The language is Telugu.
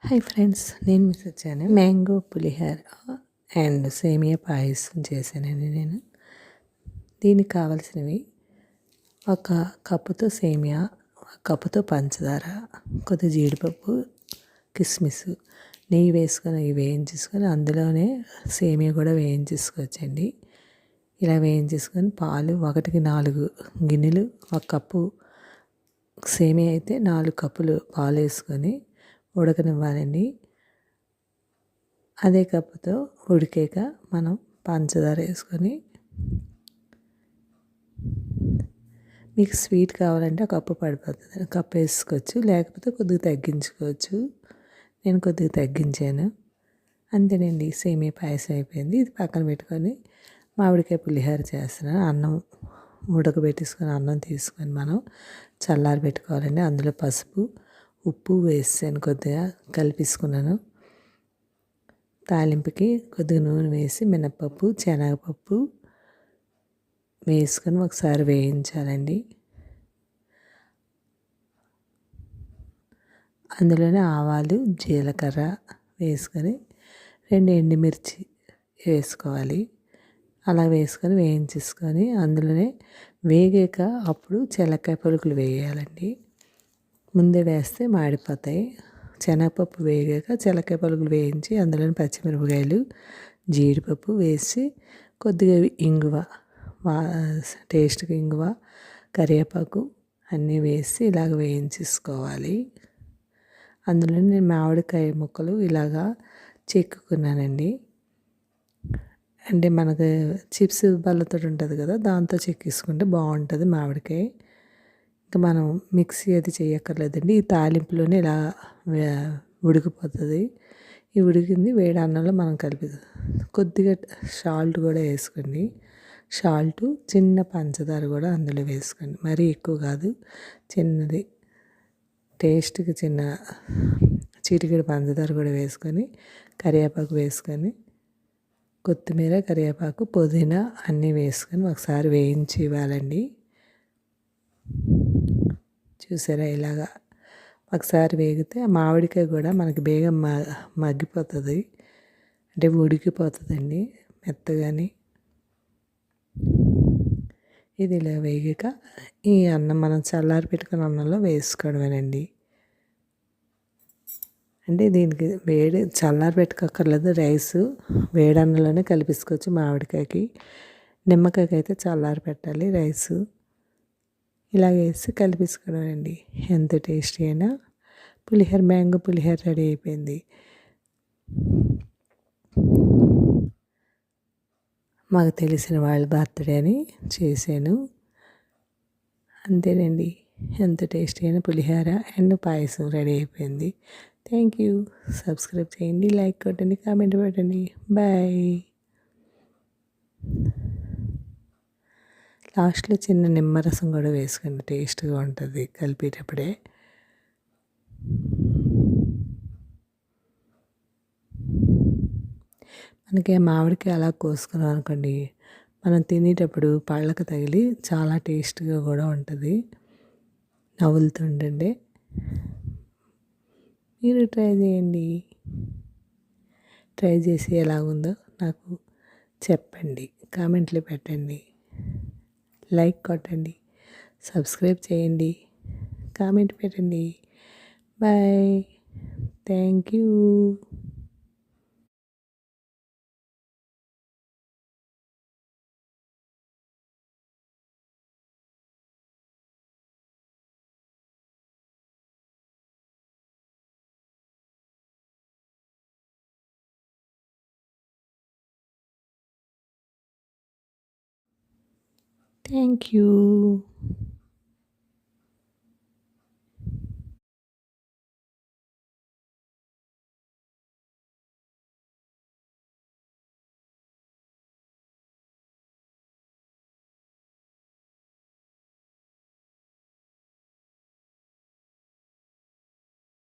హాయ్ ఫ్రెండ్స్, నేను మిస్ వచ్చాను. మ్యాంగో పులిహోర అండ్ సేమియా పాయసం చేశానండి నేను. దీనికి కావాల్సినవి ఒక కప్పుతో సేమియా, ఒక కప్పుతో పంచదార, కొద్దిగా జీడిపప్పు, కిస్మిస్, నెయ్యి వేసుకొని అవి వేయించేసుకొని అందులోనే సేమియా కూడా వేయించేసుకోవచ్చండి. ఇలా వేయించేసుకొని పాలు 1కి 4 గిన్నెలు, ఒక కప్పు సేమియా అయితే 4 కప్పులు పాలు వేసుకొని ఉడకనివ్వాలండి. అదే కప్పుతో ఉడికాక మనం పంచదార వేసుకొని, మీకు స్వీట్ కావాలంటే ఒక కప్పు పడిపోతుంది, కప్పు వేసుకోవచ్చు, లేకపోతే కొద్దిగా తగ్గించుకోవచ్చు. నేను కొద్దిగా తగ్గించాను. అంతేనండి, సేమియా పాయసం అయిపోయింది. ఇది పక్కన పెట్టుకొని మామిడికాయ పులిహోర చేస్తున్నాను. అన్నం ఉడకబెట్టేసుకొని అన్నం తీసుకొని మనం చల్లారి పెట్టుకోవాలండి. అందులో పసుపు, ఉప్పు వేసాను, కొద్దిగా కలిపేసుకున్నాను. తాలింపుకి కొద్దిగా నూనె వేసి మినపప్పు, శనగపప్పు వేసుకొని ఒకసారి వేయించాలండి. అందులోనే ఆవాలు, జీలకర్ర వేసుకొని 2 ఎండుమిర్చి వేసుకోవాలి. అలా వేసుకొని వేయించేసుకొని అందులోనే వేగాక అప్పుడు చెనక్కాయ పలుకులు వేయాలండి. ముందే వేస్తే మాడిపోతాయి. శనగపప్పు వేగాక చెనక్కాయ పలుకులు వేయించి అందులోని పచ్చిమిరపకాయలు, జీడిపప్పు వేసి కొద్దిగా ఇంగువ, టేస్ట్కి ఇంగువ, కరివేపాకు అన్నీ వేసి ఇలాగ వేయించేసుకోవాలి. అందులో నేను మామిడికాయ ముక్కలు ఇలాగా చెక్కుకున్నానండి. అంటే మనకు చిప్స్ బల్లతో ఉంటుంది కదా, దాంతో చెక్కేసుకుంటే బాగుంటుంది మామిడికాయ. ఇంకా మనం మిక్సీ అది చేయక్కర్లేదండి. ఈ తాలింపులోనే ఇలా ఉడికిపోతుంది. ఈ ఉడికింది వేడి అన్నంలో మనం కలిపి కొద్దిగా సాల్ట్ కూడా వేసుకోండి. సాల్ట్, చిన్న పంచదార కూడా అందులో వేసుకోండి. మరీ ఎక్కువ కాదు, చిన్నది, టేస్ట్కి చిన్న చిటికెడు పంచదార కూడా వేసుకొని కరివేపాకు వేసుకొని కొత్తిమీర, కరివేపాకు, పుదీనా అన్నీ వేసుకొని ఒకసారి వేయించి ఇవ్వాలండి. చూసారా, ఇలాగా ఒకసారి వేగితే ఆ మామిడికాయ కూడా మనకి బేగం మగ్గిపోతుంది, అంటే ఉడికిపోతుందండి మెత్తగాని. ఇది ఇలా వేగాక ఈ అన్నం మనం చల్లారి పెట్టుకున్న అన్నంలో వేసుకోవడమేనండి. అంటే దీనికి వేడి చల్లారి పెట్టుకోక్కర్లేదు, రైస్ వేడి అన్నంలోనే కలిపేసుకోవచ్చు. మామిడికాయకి, నిమ్మకాయకి అయితే చల్లారి పెట్టాలి రైసు. ఇలా వేసి కలిపేసుకోవడమేనండి. ఎంత టేస్టీ అయినా పులిహోర, మ్యాంగో పులిహోర రెడీ అయిపోయింది. మాకు తెలిసిన వాళ్ళ బర్త్డే అని చేశాను. అంతేనండి, ఎంత టేస్టీ అయిన పులిహోర అండ్ పాయసం రెడీ అయిపోయింది. Thank you. సబ్స్క్రైబ్ చేయండి, లైక్ కొట్టండి, కామెంట్ పెట్టండి. బాయ్. లాస్ట్లో చిన్న నిమ్మరసం కూడా వేసుకోండి, టేస్ట్గా ఉంటుంది కలిపేటప్పుడే. మనకి మామిడికాయ అలా కోసుకున్నాం అనుకోండి, మనం తినేటప్పుడు పళ్ళకు తగిలి చాలా టేస్ట్గా కూడా ఉంటుంది, నవ్వులుతుండండి. మీరు ట్రై చేయండి. ట్రై చేసి ఎలాగుందో నాకు చెప్పండి, కామెంట్లు పెట్టండి, లైక్ కొట్టండి, సబ్స్క్రైబ్ చేయండి, కామెంట్ పెట్టండి. Bye. Thank you. Thank you.